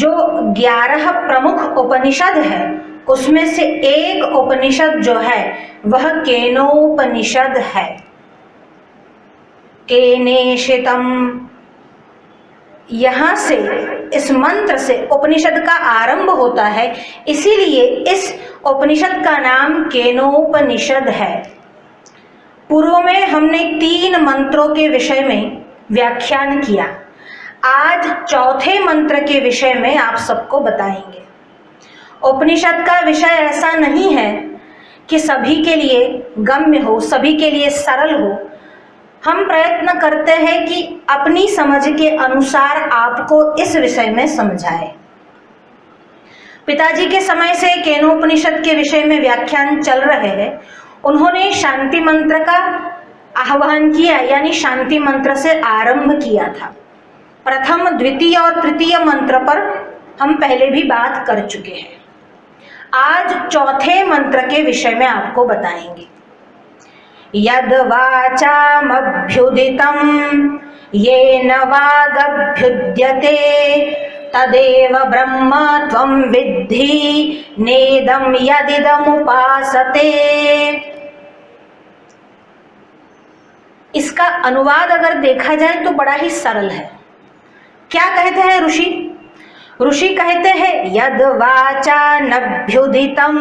जो 11 प्रमुख उपनिषद है उसमें से एक उपनिषद जो है वह केनोपनिषद है। केनेशितम, यहाँ से इस मंत्र से उपनिषद का आरंभ होता है, इसीलिए इस उपनिषद का नाम केनोपनिषद है। पूर्व में हमने 3 मंत्रों के विषय में व्याख्यान किया। आज चौथे मंत्र के विषय में आप सबको बताएंगे। उपनिषद का विषय ऐसा नहीं है कि सभी के लिए गम्य हो, सभी के लिए सरल हो। हम प्रयत्न करते हैं कि अपनी समझ के अनुसार आपको इस विषय में समझाए। पिताजी के समय से केनोपनिषद के विषय में व्याख्यान चल रहे हैं। उन्होंने शांति मंत्र का आह्वान किया, यानी शांति मंत्र से आरंभ किया था। प्रथम, द्वितीय और तृतीय मंत्र पर हम पहले भी बात कर चुके हैं। आज चौथे मंत्र के विषय में आपको बताएंगे। यद वाचामभ्युदितं येन वागभ्युद्यते तदेव ब्रह्म त्वं विद्धि नेदं यदिदमुपासते। इसका अनुवाद अगर देखा जाए तो बड़ा ही सरल है। क्या कहते हैं ऋषि? ऋषि कहते हैं यद वाचानभ्युदितं,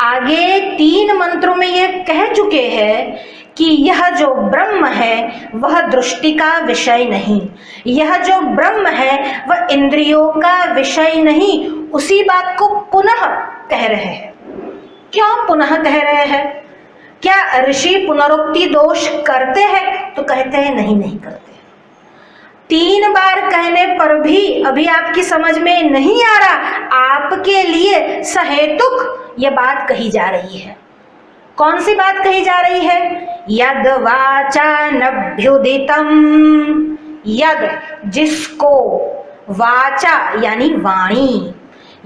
आगे 3 मंत्रों में ये कह चुके हैं कि यह जो ब्रह्म है वह दृष्टि का विषय नहीं, यह जो ब्रह्म है वह इंद्रियों का विषय नहीं। उसी बात को पुनः कह रहे हैं। क्यों पुनः कह रहे हैं? क्या ऋषि पुनरुक्ति दोष करते हैं? तो कहते हैं नहीं, नहीं करते। 3 बार कहने पर भी अभी आपकी समझ में नहीं आ रहा, आपके लिए सहेतुक ये बात कही जा रही है। कौन सी बात कही जा रही है? यद वाचानभ्युदितं, यद जिसको, वाचा यानी वाणी,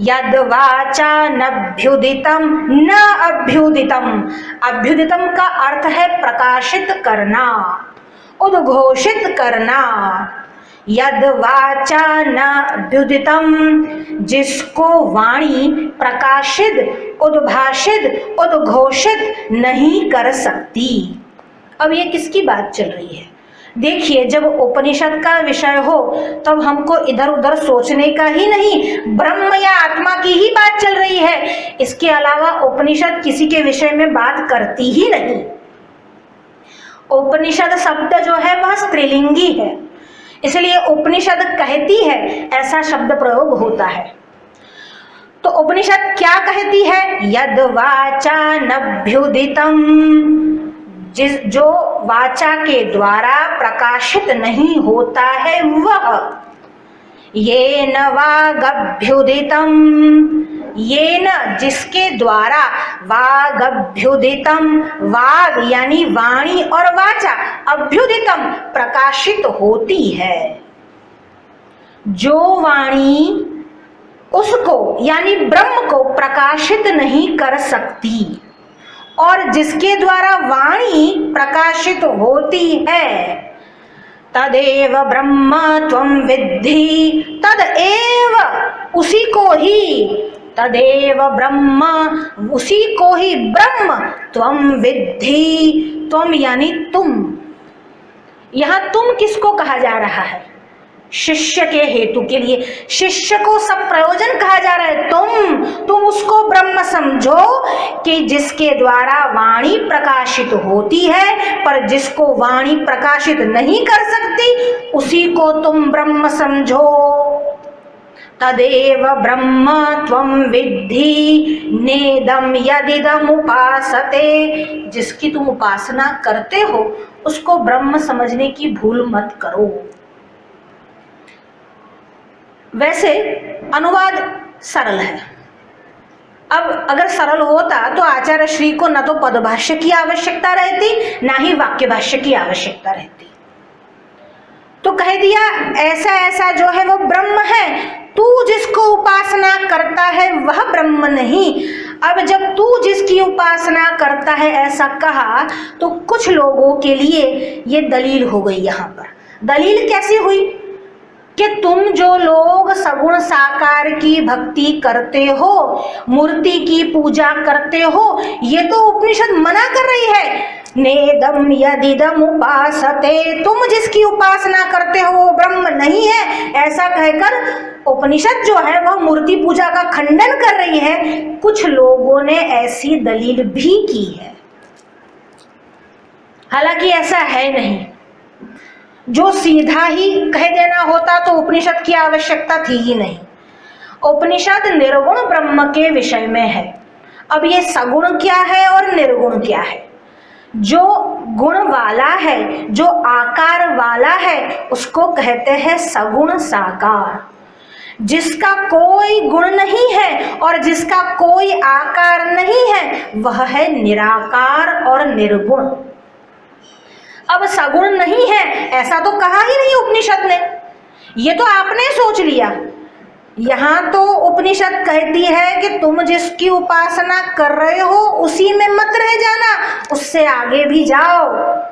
यद वाचानभ्युदितं न अभ्युदितं। अभ्युदितं का अर्थ है प्रकाशित करना, उद्घोषित करना। यद वाचानभ्युदितं, जिसको वाणी प्रकाशित, उद्भाषित, उद्घोषित नहीं कर सकती। अब ये किसकी बात चल रही है? देखिए, जब उपनिषद का विषय हो तब हमको इधर उधर सोचने का ही नहीं, ब्रह्म या आत्मा की ही बात चल रही है। इसके अलावा उपनिषद किसी के विषय में बात करती ही नहीं। उपनिषद शब्द जो है वह स्त्रीलिंगी है, इसलिए उपनिषद कहती है ऐसा शब्द प्रयोग होता है। तो उपनिषद क्या कहती है? यद वाचानभ्युदितं, जो वाचा के द्वारा प्रकाशित नहीं होता है वह। येन वागभ्युदितं, येन जिसके द्वारा, वागभ्युदितं वाग यानी वाणी और वाचा, अभ्युदितं प्रकाशित होती है। जो वाणी उसको यानी ब्रह्म को प्रकाशित नहीं कर सकती और जिसके द्वारा वाणी प्रकाशित होती है, तदेव ब्रह्म त्वं विद्धि, तदेव उसी को ही, तदेव ब्रह्म उसी को ही ब्रह्म, त्वं विद्धि, त्वं यानी तुम। यहां तुम किसको कहा जा रहा है? शिष्य के हेतु के लिए, शिष्य को सब प्रयोजन कहा जा रहा है। तुम उसको ब्रह्म समझो कि जिसके द्वारा वाणी प्रकाशित होती है, पर जिसको वाणी प्रकाशित नहीं कर सकती उसी को तुम ब्रह्म समझो। तदेव ब्रह्म त्वं विद्धि नेदं यदिदं उपासते, जिसकी तुम उपासना करते हो उसको ब्रह्म समझने की भूल मत करो। वैसे अनुवाद सरल है। अब अगर सरल होता तो आचार्य श्री को न तो पदभाष्य की आवश्यकता रहती, ना ही वाक्य भाष्य की आवश्यकता रहती। तो कह दिया ऐसा ऐसा जो है वो ब्रह्म है, तू जिसको उपासना करता है वह ब्रह्म नहीं। अब जब तू जिसकी उपासना करता है ऐसा कहा तो कुछ लोगों के लिए ये दलील हो गई। यहाँ पर दलील कैसी हुई? कि तुम जो लोग सगुण साकार की भक्ति करते हो, मूर्ति की पूजा करते हो, ये तो उपनिषद मना कर रही है। नेदम यदिदम उपासते, तुम जिसकी उपासना करते हो वो ब्रह्म नहीं है, ऐसा कहकर उपनिषद जो है वह मूर्ति पूजा का खंडन कर रही है। कुछ लोगों ने ऐसी दलील भी की है, हालांकि ऐसा है नहीं। जो सीधा ही कह देना होता तो उपनिषद की आवश्यकता थी ही नहीं। उपनिषद निर्गुण ब्रह्म के विषय में है। अब ये सगुण क्या है और निर्गुण क्या है? जो गुण वाला है, जो आकार वाला है, उसको कहते हैं सगुण साकार। जिसका कोई गुण नहीं है और जिसका कोई आकार नहीं है वह है निराकार और निर्गुण। अब सगुण नहीं है ऐसा तो कहा ही नहीं उपनिषद ने, ये तो आपने सोच लिया। यहां तो उपनिषद कहती है कि तुम जिसकी उपासना कर रहे हो उसी में मत रह जाना, उससे आगे भी जाओ।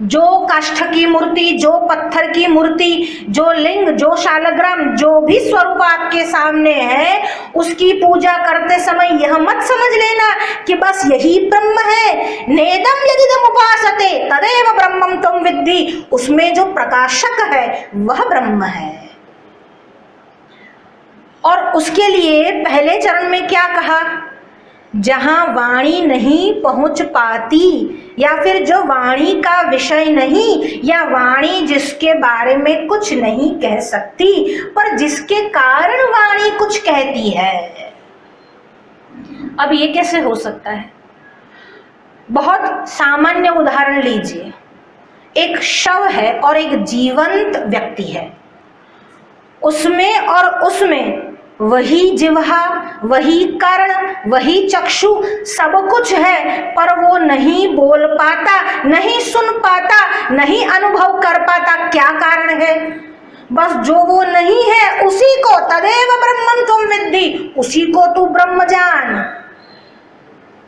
जो काष्ठ की मूर्ति, जो पत्थर की मूर्ति, जो लिंग, जो शालग्राम, जो भी स्वरूप आपके सामने है, उसकी पूजा करते समय यह मत समझ लेना कि बस यही ब्रह्म है। नेदम यदिदम उपासते तदेव ब्रह्मम त्वं विद्धि, उसमें जो प्रकाशक है वह ब्रह्म है। और उसके लिए पहले चरण में क्या कहा? जहां वाणी नहीं पहुंच पाती, या फिर जो वाणी का विषय नहीं, या वाणी जिसके बारे में कुछ नहीं कह सकती पर जिसके कारण वाणी कुछ कहती है। अब ये कैसे हो सकता है? बहुत सामान्य उदाहरण लीजिए। एक शव है और एक जीवंत व्यक्ति है, उसमें और उसमें वही जिह्वा, वही कर्ण, वही चक्षु, सब कुछ है, पर वो नहीं बोल पाता, नहीं सुन पाता, नहीं अनुभव कर पाता। क्या कारण है? बस जो वो नहीं है उसी को तदेव ब्रह्मं त्वं विद्धि, उसी को तू ब्रह्म जान।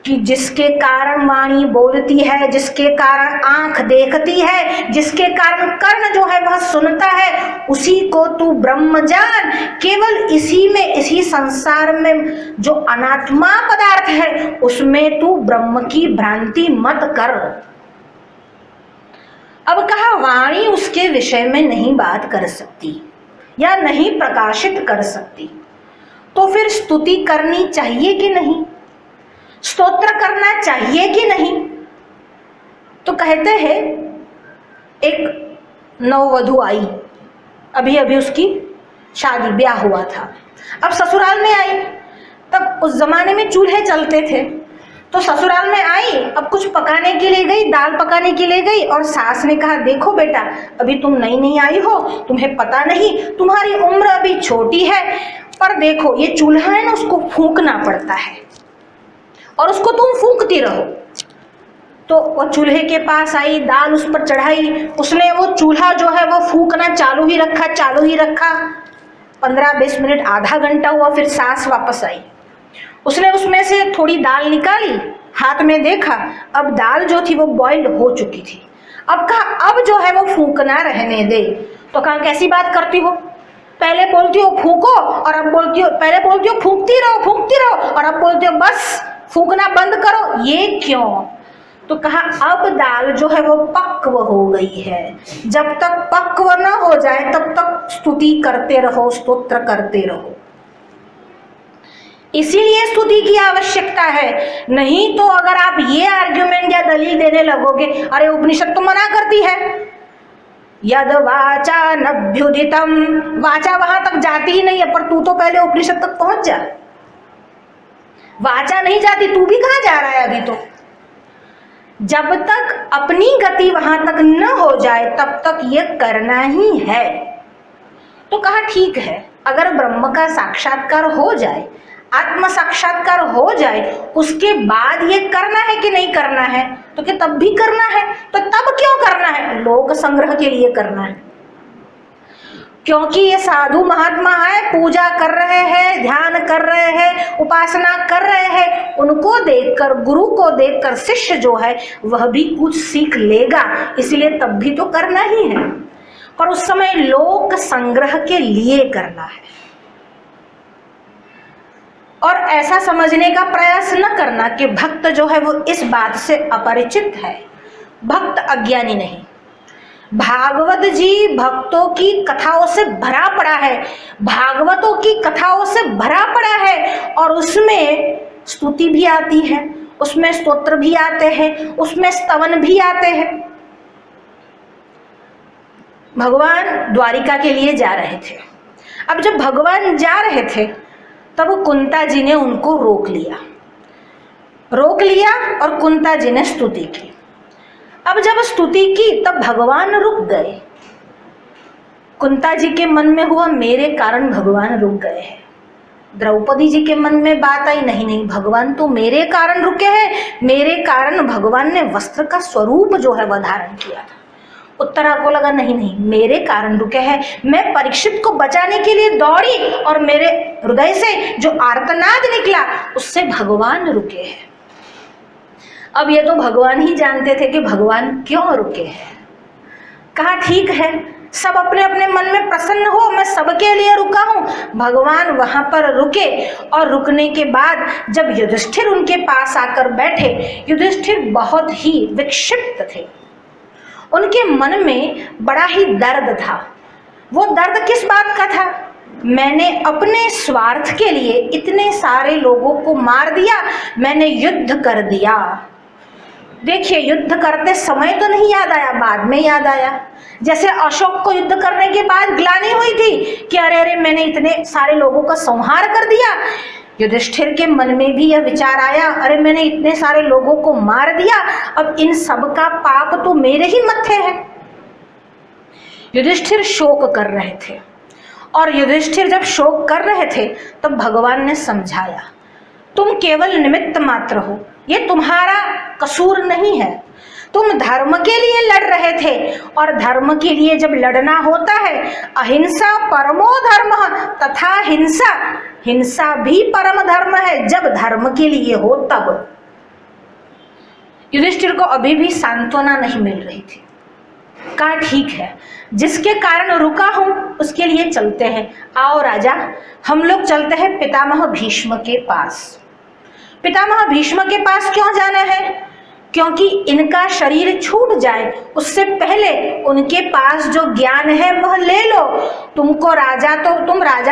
कि जिसके कारण वाणी बोलती है, जिसके कारण आंख देखती है, जिसके कारण कर्ण जो है वह सुनता है, उसी को तू ब्रह्म जान। केवल इसी में, इसी संसार में जो अनात्मा पदार्थ है उसमें तू ब्रह्म की भ्रांति मत कर। अब कहा वाणी उसके विषय में नहीं बात कर सकती या नहीं प्रकाशित कर सकती, तो फिर स्तुति करनी चाहिए कि नहीं? स्तोत्र करना चाहिए कि नहीं? तो कहते हैं एक नववधु आई, अभी अभी उसकी शादी ब्याह हुआ था, अब ससुराल में आई। तब उस जमाने में चूल्हे चलते थे, तो ससुराल में आई, अब कुछ पकाने के लिए गई, दाल पकाने के लिए गई, और सास ने कहा देखो बेटा अभी तुम नई नई आई हो, तुम्हें पता नहीं, तुम्हारी उम्र अभी छोटी है, पर देखो ये चूल्हा है ना उसको फूंकना पड़ता है और उसको तुम फूंकती रहो। तो वो चूल्हे के पास आई, दाल उस पर चढ़ाई, उसने वो चूल्हा जो है वो फूंकना चालू ही रखा, चालू ही रखा। 15-20 मिनट, आधा घंटा हुआ, फिर सास वापस आई, उसने उसमें से थोड़ी दाल निकाली, हाथ में देखा, अब दाल जो थी वो बॉइल्ड हो चुकी थी। अब कहा अब जो है वो फूंकना रहने दे। तो कहा कैसी बात करती हो, पहले बोलती हो फूंको और अब बोलती हो, पहले बोलती हो फूंकती रहो और अब बोलती हो बस फूंकना बंद करो, ये क्यों? तो कहा अब दाल जो है वो पक्व हो गई है, जब तक पक्व न हो जाए तब तक स्तुति करते रहो, स्तोत्र करते रहो। इसीलिए स्तुति की आवश्यकता है। नहीं तो अगर आप ये आर्ग्यूमेंट या दलील देने लगोगे, अरे उपनिषद तो मना करती है, यद वाचा नभ्युदितम, वाचा वहां तक जाती ही नहीं है, पर तू तो पहले उपनिषद तक पहुंच जा। वाचा नहीं जाती, तू भी कहां जा रहा है अभी? तो जब तक अपनी गति वहां तक न हो जाए तब तक ये करना ही है। तो कहा ठीक है, अगर ब्रह्म का साक्षात्कार हो जाए, आत्म साक्षात्कार हो जाए, उसके बाद ये करना है कि नहीं करना है? तो क्या तब भी करना है? तो तब क्यों करना है? लोक संग्रह के लिए करना है, क्योंकि ये साधु महात्मा है, पूजा कर रहे हैं, ध्यान कर रहे हैं, उपासना कर रहे हैं, उनको देखकर, गुरु को देखकर शिष्य जो है वह भी कुछ सीख लेगा, इसलिए तब भी तो करना ही है। पर उस समय लोक संग्रह के लिए करना है। और ऐसा समझने का प्रयास न करना कि भक्त जो है वो इस बात से अपरिचित है। भक्त अज्ञानी नहीं। भागवत जी भक्तों की कथाओं से भरा पड़ा है, भागवतों की कथाओं से भरा पड़ा है, और उसमें स्तुति भी आती है, उसमें स्तोत्र भी आते हैं, उसमें स्तवन भी आते हैं। भगवान द्वारिका के लिए जा रहे थे। अब जब भगवान जा रहे थे तब कुंता जी ने उनको रोक लिया और कुंता जी ने स्तुति की। अब जब स्तुति की तब भगवान रुक गए। कुंता जी के मन में हुआ मेरे कारण भगवान रुक गए हैं। द्रौपदी जी के मन में बात आई नहीं, भगवान तो मेरे कारण रुके हैं, मेरे कारण भगवान ने वस्त्र का स्वरूप जो है वह धारण किया था। उत्तरा को लगा नहीं, मेरे कारण रुके हैं, मैं परीक्षित को बचाने के लिए दौड़ी और मेरे हृदय से जो आर्तनाद निकला उससे भगवान रुके हैं। अब ये तो भगवान ही जानते थे कि भगवान क्यों रुके हैं। कहा ठीक है, सब अपने अपने मन में प्रसन्न हो, मैं सबके लिए रुका हूं। भगवान वहां पर रुके और रुकने के बाद जब युधिष्ठिर उनके पास आकर बैठे, युधिष्ठिर बहुत ही विक्षिप्त थे। उनके मन में बड़ा ही दर्द था। वो दर्द किस बात का था? मैंने अपने स्वार्थ के लिए इतने सारे लोगों को मार दिया, मैंने युद्ध कर दिया। देखिए, युद्ध करते समय तो नहीं याद आया, बाद में याद आया। जैसे अशोक को युद्ध करने के बाद ग्लानि हुई थी कि अरे मैंने इतने सारे लोगों का संहार कर दिया। युधिष्ठिर के मन में भी यह विचार आया, अरे मैंने इतने सारे लोगों को मार दिया, अब इन सब का पाप तो मेरे ही मत्थे है। युधिष्ठिर शोक कर रहे थे, और युधिष्ठिर जब शोक कर रहे थे तब भगवान ने समझाया, तुम केवल निमित्त मात्र हो, ये तुम्हारा कसूर नहीं है। तुम धर्म के लिए लड़ रहे थे, और धर्म के लिए जब लड़ना होता है, अहिंसा परमो धर्म तथा हिंसा भी परम धर्म है, जब धर्म के लिए हो तब। युधिष्ठिर को अभी भी सांत्वना नहीं मिल रही थी। कहा ठीक है, जिसके कारण रुका हूं उसके लिए चलते हैं। आओ राजा, हम लोग चलते हैं पितामह भीष्म के पास। पितामह भीष्म के पास क्यों जाना है? क्योंकि इनका शरीर छूट जाए उससे पहले उनके पास जो ज्ञान है वह ले लो। तुम राजा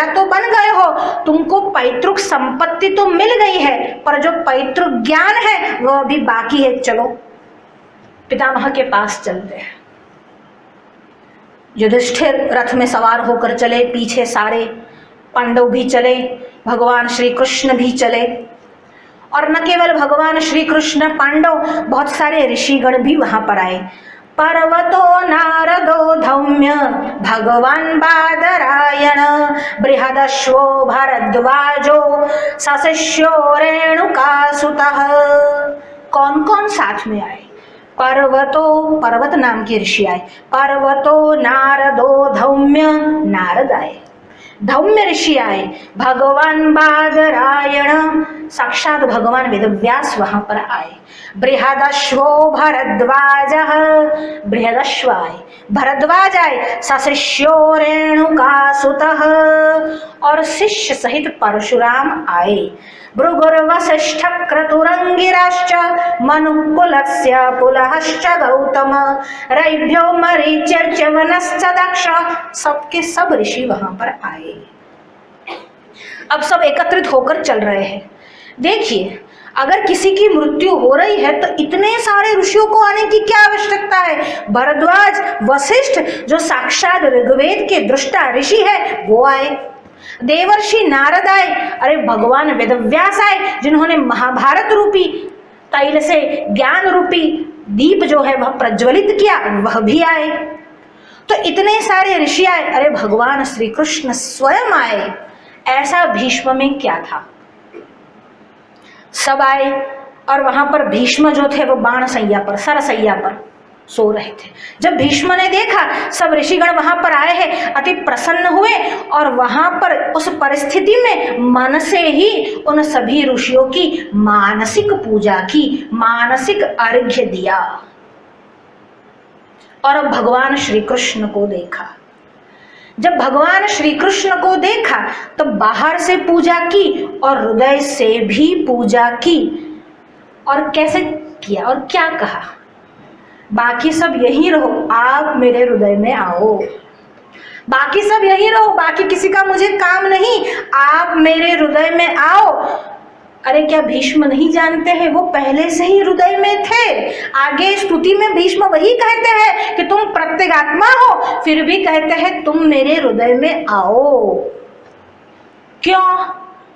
तो बन गए हो, तुमको पैतृक संपत्ति तो मिल गई है, पर जो पैतृक ज्ञान है वह अभी बाकी है। चलो पितामह के पास चलते हैं। युधिष्ठिर रथ में सवार होकर चले, पीछे सारे पांडव भी चले, भगवान श्री कृष्ण भी चले, और न केवल भगवान श्री कृष्ण, पांडव, बहुत सारे ऋषिगण भी वहां पर आए। पर्वतो नारदो धौम्य भगवान बादरायण बृहदश्वो भरद्वाजो सशिष्यो रेणुकासुतः। कौन कौन साथ में आए? पर्वत नाम के ऋषि आए। पर्वतो नारदो धौम्य, नारद आए। धौम्य ऋषि आए। भगवान बादरायण, साक्षात भगवान वेदव्यास वहां पर आए। बृहदश्वो भरद्वाज, बृहदश्व आए, भरद्वाज आए। सशिष्यो रेणुकासुतः, और शिष्य सहित परशुराम आए। भृगुर्वसिष्ठ क्रतुरंगिराश्च मनुकुलस्य पुलहश्च गौतम रैभ्यो मरीचिर्च वनश्च दक्ष। सबके सब ऋषि वहां पर आए। अब सब एकत्रित होकर चल रहे हैं। देखिए, अगर किसी की मृत्यु हो रही है तो इतने सारे ऋषियों को आने की क्या आवश्यकता है? भरद्वाज, वशिष्ठ जो साक्षात ऋग्वेद के दृष्टा ऋषि है वो आए। देवर्षि नारद आए। अरे भगवान वेदव्यास आए, जिन्होंने महाभारत रूपी तैल से ज्ञान रूपी दीप जो है वह प्रज्वलित किया, वह भी आए। तो इतने सारे ऋषि आए। अरे भगवान श्री कृष्ण स्वयं आए। ऐसा भीष्म में क्या था? सब आए, और वहां पर भीष्म जो थे वो बाण सैया पर, सरसैया पर सो रहे थे। जब भीष्म ने देखा सब ऋषिगण वहां पर आए हैं, अति प्रसन्न हुए, और वहां पर उस परिस्थिति में मन से ही उन सभी ऋषियों की मानसिक पूजा की, मानसिक अर्घ्य दिया। और अब भगवान श्री कृष्ण को देखा। जब भगवान श्री कृष्ण को देखा तो बाहर से पूजा की और हृदय से भी पूजा की। और कैसे किया और क्या कहा? बाकी सब यहीं रहो, आप मेरे हृदय में आओ। बाकी सब यहीं रहो, बाकी किसी का मुझे काम नहीं, आप मेरे हृदय में आओ। अरे क्या भीष्म नहीं जानते हैं? वो पहले से ही हृदय में थे। आगे स्तुति में भीष्म वही कहते हैं कि तुम प्रत्यगात्मा हो, फिर भी कहते हैं तुम मेरे हृदय में आओ। क्यों?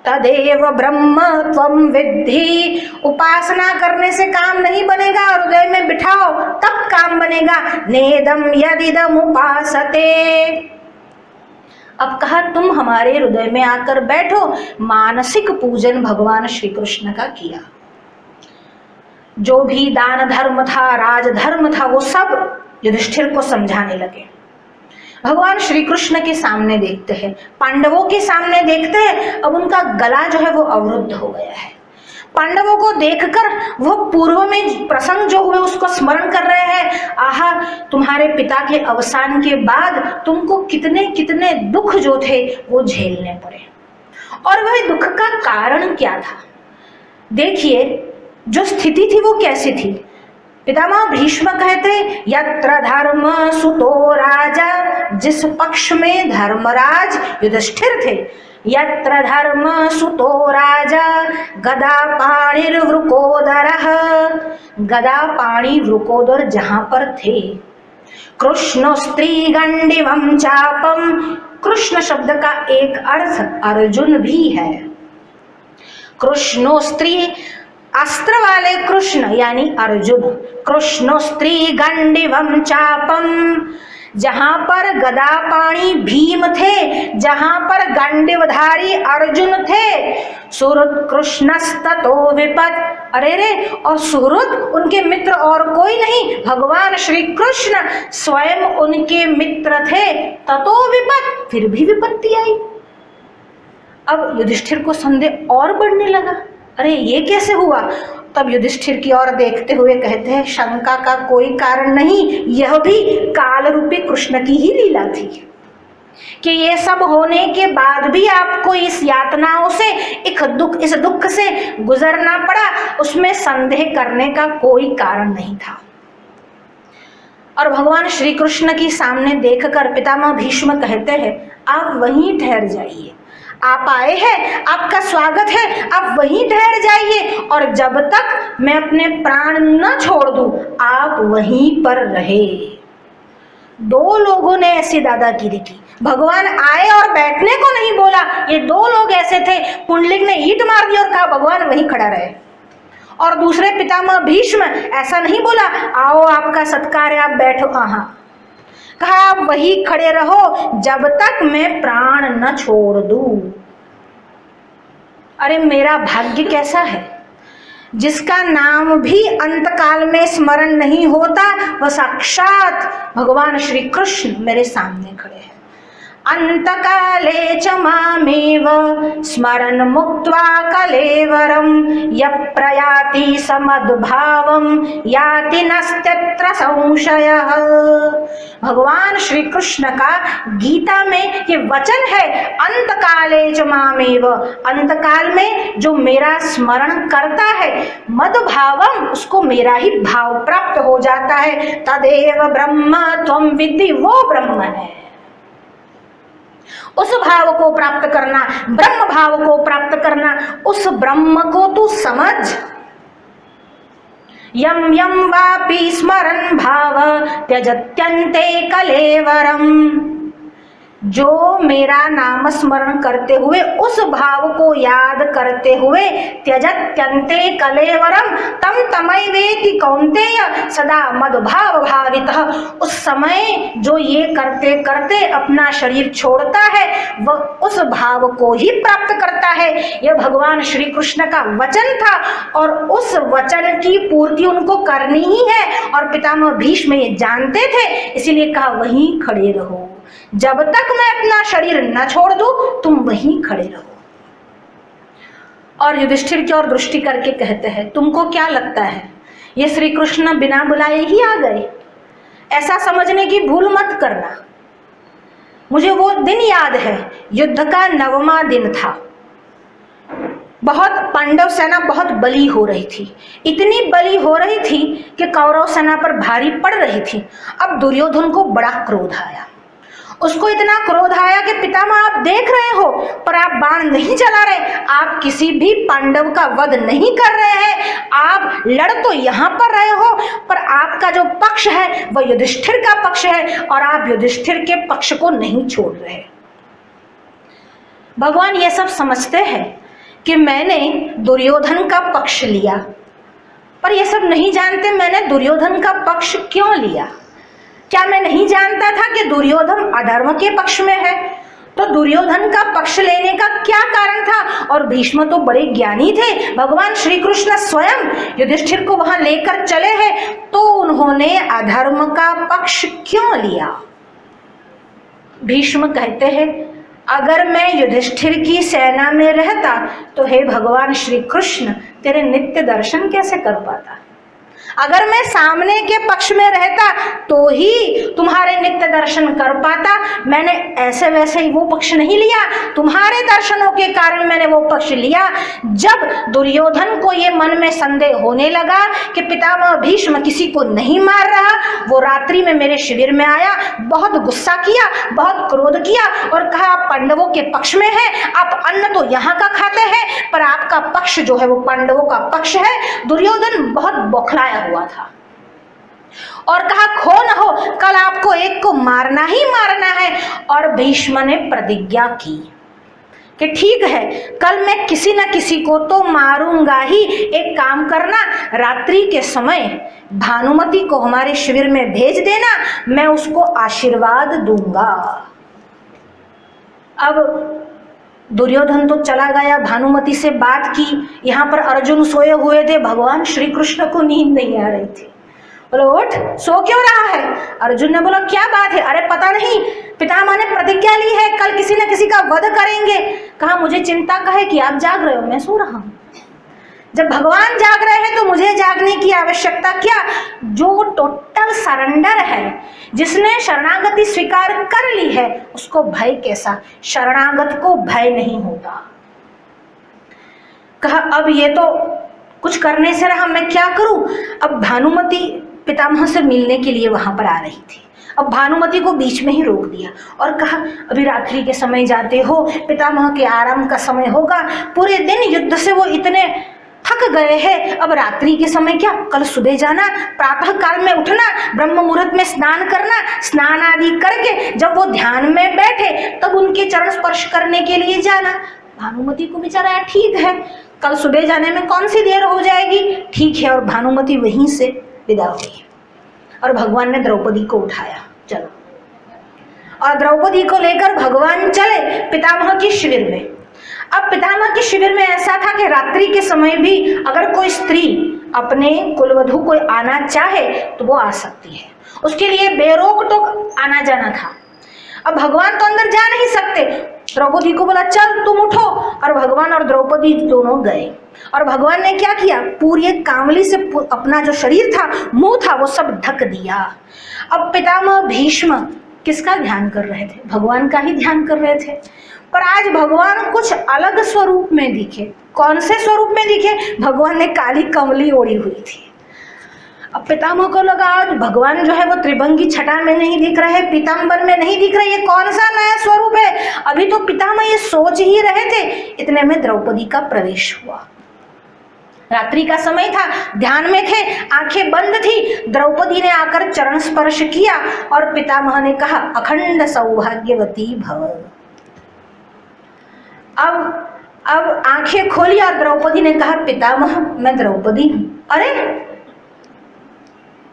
तदेव ब्रह्म त्वं विद्धि। उपासना करने से काम नहीं बनेगा, हृदय में बिठाओ तब काम बनेगा। नेदम यदिदम उपासते। अब कहा तुम हमारे हृदय में आकर बैठो। मानसिक पूजन भगवान श्री कृष्ण का किया। जो भी दान धर्म था, राजधर्म था, वो सब युधिष्ठिर को समझाने लगे। भगवान श्री कृष्ण के सामने देखते हैं, पांडवों के सामने देखते हैं, अब उनका गला जो है वो अवरुद्ध हो गया है। पांडवों को देखकर वो पूर्व में प्रसंग जो हुए उसको स्मरण कर रहे हैं। आहा, तुम्हारे पिता के अवसान के बाद तुमको कितने कितने दुख जो थे वो झेलने पड़े। और वह दुख का कारण क्या था? देखिए, जो स्थिति थी वो कैसी थी। पितामह भीष्म कहते यत्र धर्म सुतो राजा, जिस पक्ष में धर्मराज युधिष्ठिर थे। यत्र धर्म सुतो राजा गदा पाणिर वृकोदरः। गदा पाणि वृकोदर जहां पर थे। कृष्ण स्त्री गंडिवम चापम। कृष्ण शब्द का एक अर्थ अर्जुन भी है। कृष्णो स्त्री, अस्त्र वाले कृष्ण यानी अर्जुन। कृष्ण स्त्री गंडिवम चापम। जहां पर गदापाणी भीम थे, जहां पर गंडिवधारी अर्जुन थे। सुहृद कृष्णस्ततो विपद। अरे रे, और सुहृद उनके मित्र और कोई नहीं, भगवान श्री कृष्ण स्वयं उनके मित्र थे। ततो विपद, फिर भी विपत्ति आई। अब युधिष्ठिर को संदेह और बढ़ने लगा। अरे ये कैसे हुआ? तब युधिष्ठिर की ओर देखते हुए कहते हैं शंका का कोई कारण नहीं, यह भी काल रूपी कृष्ण की ही लीला थी कि ये सब होने के बाद भी आपको इस यातनाओं से, इस दुख से गुजरना पड़ा। उसमें संदेह करने का कोई कारण नहीं था। और भगवान श्री कृष्ण के सामने देखकर पितामह भीष्म कहते हैं आप वहीं ठहर जाइए। आप आए हैं, आपका स्वागत है, आप वहीं ठहर जाइए। और जब तक मैं अपने प्राण न छोड़ दूं, आप वहीं पर रहे। दो लोगों ने ऐसी दादागिरी की। भगवान आए और बैठने को नहीं बोला। ये दो लोग ऐसे थे, पुंडलिक ने ईंट मार दी और कहा भगवान वहीं खड़ा रहे। और दूसरे पितामह भीष्म ऐसा नहीं बोला आओ आपका सत्कार है, आप बैठो। कहा आप वही खड़े रहो जब तक मैं प्राण न छोड़ दूं। अरे मेरा भाग्य कैसा है, जिसका नाम भी अंतकाल में स्मरण नहीं होता, वह साक्षात भगवान श्री कृष्ण मेरे सामने खड़े हैं। अंतकाले च मामेव स्मरन् मुक्त्वा कलेवरं यः प्रयाति समद्भावं याति नस्त्यत्र संशयः। भगवान श्री कृष्ण का गीता में ये वचन है, अंतकाले च मामेव। अंतकाल में जो मेरा स्मरण करता है, मद्भावम, उसको मेरा ही भाव प्राप्त हो जाता है। तदेव ब्रह्म त्वं विद्धि, वो ब्रह्म है। उस भाव को प्राप्त करना, ब्रह्म भाव को प्राप्त करना, उस ब्रह्म को तू समझ। यम यम वापि स्मरन् भाव त्यजत्यन्ते कलेवरम। जो मेरा नाम स्मरण करते हुए, उस भाव को याद करते हुए, त्यजत्यन्ते कलेवरम तम तमैवेति कौन्तेय सदा मद्भाव भावितः। उस समय जो ये करते करते अपना शरीर छोड़ता है, वह उस भाव को ही प्राप्त करता है। यह भगवान श्री कृष्ण का वचन था और उस वचन की पूर्ति उनको करनी ही है। और पितामह भीष्म ये जानते थे, इसीलिए कहा वहीं खड़े रहो, जब तक मैं अपना शरीर न छोड़ दूं तुम वहीं खड़े रहो। और युधिष्ठिर की ओर दृष्टि करके कहते हैं तुमको क्या लगता है ये श्री कृष्ण बिना बुलाए ही आ गए? ऐसा समझने की भूल मत करना। मुझे वो दिन याद है, युद्ध का 9वां दिन था। बहुत पांडव सेना बहुत बली हो रही थी, इतनी बली हो रही थी कि कौरव सेना पर भारी पड़ रही थी। अब दुर्योधन को बड़ा क्रोध आया। उसको इतना क्रोध आया कि पितामह आप देख रहे हो पर आप बाण नहीं चला रहे, आप किसी भी पांडव का वध नहीं कर रहे हैं, आप लड़ तो यहाँ पर रहे हो पर आपका जो पक्ष है वह युधिष्ठिर का पक्ष है और आप युधिष्ठिर के पक्ष को नहीं छोड़ रहे। भगवान ये सब समझते हैं कि मैंने दुर्योधन का पक्ष लिया, पर ये सब नहीं जानते मैंने दुर्योधन का पक्ष क्यों लिया। क्या मैं नहीं जानता था कि दुर्योधन अधर्म के पक्ष में है? तो दुर्योधन का पक्ष लेने का क्या कारण था? और भीष्म तो बड़े ज्ञानी थे, भगवान श्री कृष्ण स्वयं युधिष्ठिर को वहां लेकर चले हैं, तो उन्होंने अधर्म का पक्ष क्यों लिया? भीष्म कहते हैं, अगर मैं युधिष्ठिर की सेना में रहता तो हे भगवान श्री कृष्ण तेरे नित्य दर्शन कैसे कर पाता? अगर मैं सामने के पक्ष में रहता तो ही तुम्हारे नित्य दर्शन कर पाता। मैंने ऐसे वैसे ही वो पक्ष नहीं लिया, तुम्हारे दर्शनों के कारण मैंने वो पक्ष लिया। जब दुर्योधन को ये मन में संदेह होने लगा कि पितामह भीष्म किसी को नहीं मार रहा, वो रात्रि में मेरे शिविर में आया, बहुत गुस्सा किया, बहुत क्रोध किया और कहा आप पांडवों के पक्ष में हैं, आप अन्न तो यहाँ का खाते हैं पर आपका पक्ष जो है वो पांडवों का पक्ष है। दुर्योधन बहुत बौखलाया हुआ था और कहा खो न हो, कल आपको एक को मारना ही मारना है। और भीष्म ने प्रतिज्ञा की कि ठीक है, कल मैं किसी न किसी को तो मारूंगा ही। एक काम करना, रात्रि के समय भानुमति को हमारे शिविर में भेज देना, मैं उसको आशीर्वाद दूंगा। अब दुर्योधन तो चला गया, भानुमति से बात की। यहाँ पर अर्जुन सोए हुए थे, भगवान श्री कृष्ण को नींद नहीं आ रही थी। बोलो उठ, सो क्यों रहा है? अर्जुन ने बोला क्या बात है? अरे पता नहीं, पितामह ने प्रतिज्ञा ली है कल किसी न किसी का वध करेंगे। कहा मुझे चिंता का है कि आप जाग रहे हो, मैं सो रहा हूं। जब भगवान जाग रहे हैं तो मुझे जागने की आवश्यकता क्या? जो टोटल सरेंडर है, जिसने शरणागति स्वीकार कर ली है, उसको भय कैसा? शरणागत को भय नहीं होता। कहा अब ये तो कुछ करने से रहा, मैं क्या करूं? अब भानुमति पितामह से मिलने के लिए वहां पर आ रही थी। अब भानुमति को बीच में ही रोक दिया और कहा अभी रात्रि के समय जाते हो, पितामह के आराम का समय होगा, पूरे दिन युद्ध से वो इतने थक गए हैं, अब रात्रि के समय क्या, कल सुबह जाना, प्रातः काल में उठना, ब्रह्म मुहूर्त में स्नान करना, स्नान आदि करके जब वो ध्यान में बैठे तब उनके चरण स्पर्श करने के लिए जाना। भानुमति को विचारा ठीक है, कल सुबह जाने में कौन सी देर हो जाएगी, ठीक है। और भानुमति वहीं से विदा हुई और भगवान ने द्रौपदी को उठाया, चलो। और द्रौपदी को लेकर भगवान चले पितामह के शिविर में। अब पितामह के शिविर में ऐसा था कि रात्रि के समय भी अगर कोई स्त्री अपने कुलवधू को आना चाहे तो वो आ सकती है, उसके लिए बेरोक टोक आना जाना था। अब भगवान तो अंदर जा नहीं सकते, द्रौपदी को बोला चल तुम उठो, और भगवान और द्रौपदी दोनों गए। और भगवान ने क्या किया, पूरी एक कांवली से अपना जो शरीर था, मुंह था, वो सब ढक दिया। अब पितामह भीष्म किसका ध्यान कर रहे थे? भगवान का ही ध्यान कर रहे थे। पर आज भगवान कुछ अलग स्वरूप में दिखे। कौन से स्वरूप में दिखे? भगवान ने काली कमली ओढ़ी हुई थी। अब पितामह को लगा आज भगवान जो है वो त्रिभंगी छटा में नहीं दिख रहे, पीताम्बर में नहीं दिख रहे, ये कौन सा नया स्वरूप है? अभी तो पितामह ये सोच ही रहे थे, इतने में द्रौपदी का प्रवेश हुआ। रात्रि का समय था, ध्यान में थे, आंखें बंद थी। द्रौपदी ने आकर चरण स्पर्श किया और पितामह ने कहा अखंड सौभाग्यवती भव। अब आंखें खोली और द्रौपदी ने कहा पितामह मैं द्रौपदी हूं। अरे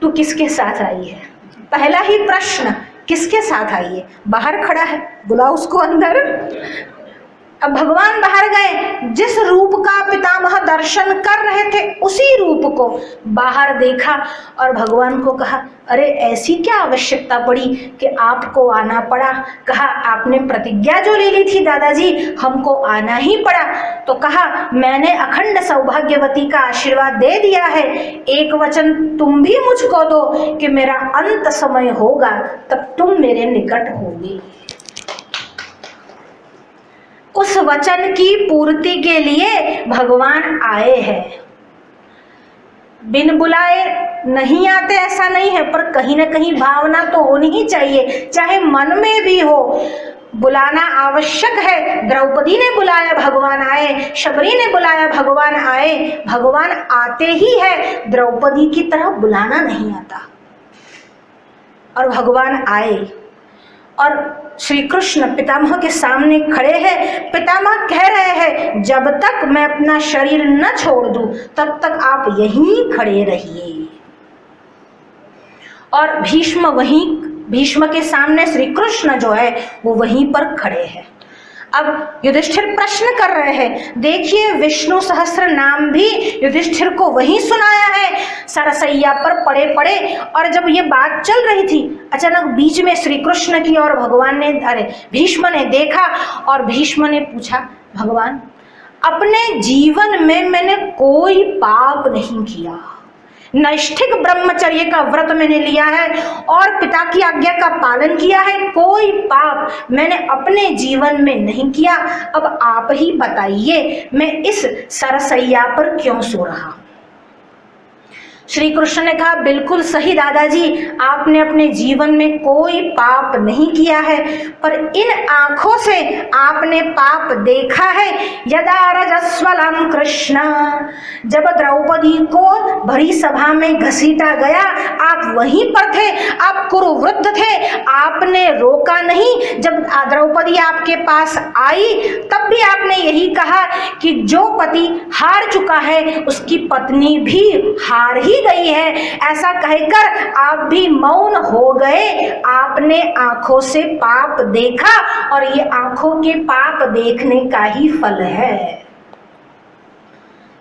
तू किसके साथ आई है? पहला ही प्रश्न, किसके साथ आई है? बाहर खड़ा है, बुलाओ उसको अंदर। अब भगवान बाहर गए, जिस रूप का पितामह दर्शन कर रहे थे उसी रूप को बाहर देखा और भगवान को कहा, अरे ऐसी क्या आवश्यकता पड़ी कि आपको आना पड़ा। कहा, आपने प्रतिज्ञा जो ले ली थी दादाजी, हमको आना ही पड़ा। तो कहा, मैंने अखंड सौभाग्यवती का आशीर्वाद दे दिया है, एक वचन तुम भी मुझको दो कि मेरा अंत समय होगा तब तुम मेरे निकट होगी। उस वचन की पूर्ति के लिए भगवान आए हैं। बिन बुलाए नहीं आते ऐसा नहीं है, पर कहीं ना कहीं भावना तो होनी ही चाहिए, चाहे मन में भी हो। बुलाना आवश्यक है। द्रौपदी ने बुलाया, भगवान आए। शबरी ने बुलाया, भगवान आए। भगवान आते ही है, द्रौपदी की तरह बुलाना नहीं आता। और भगवान आए और श्री कृष्ण पितामह के सामने खड़े हैं। पितामह कह रहे हैं, जब तक मैं अपना शरीर न छोड़ दूं तब तक आप यहीं खड़े रहिए। और भीष्म के सामने श्री कृष्ण जो है वो वहीं पर खड़े हैं। अब युधिष्ठिर प्रश्न कर रहे हैं। देखिए, विष्णु सहस्त्र नाम भी युधिष्ठिर को वही सुनाया है, सरसैया पर पड़े पड़े। और जब ये बात चल रही थी, अचानक बीच में श्री कृष्ण की और भीष्म ने देखा और भीष्म ने पूछा, भगवान, अपने जीवन में मैंने कोई पाप नहीं किया, नैष्ठिक ब्रह्मचर्य का व्रत मैंने लिया है और पिता की आज्ञा का पालन किया है, कोई पाप मैंने अपने जीवन में नहीं किया। अब आप ही बताइए, मैं इस सरसैया पर क्यों सो रहा हूं। श्री कृष्ण ने कहा, बिल्कुल सही दादाजी, आपने अपने जीवन में कोई पाप नहीं किया है, पर इन आंखों से आपने पाप देखा है। यदा रजस्वलम कृष्ण, जब द्रौपदी को भरी सभा में घसीटा गया, आप वहीं पर थे, आप कुरुवृद्ध थे, आपने रोका नहीं। जब द्रौपदी आपके पास आई तब भी आपने यही कहा कि जो पति हार चुका है उसकी पत्नी भी हार ही गई है। ऐसा कहकर आप भी मौन हो गए। आपने आंखों से पाप देखा और ये आंखों के पाप देखने का ही फल है।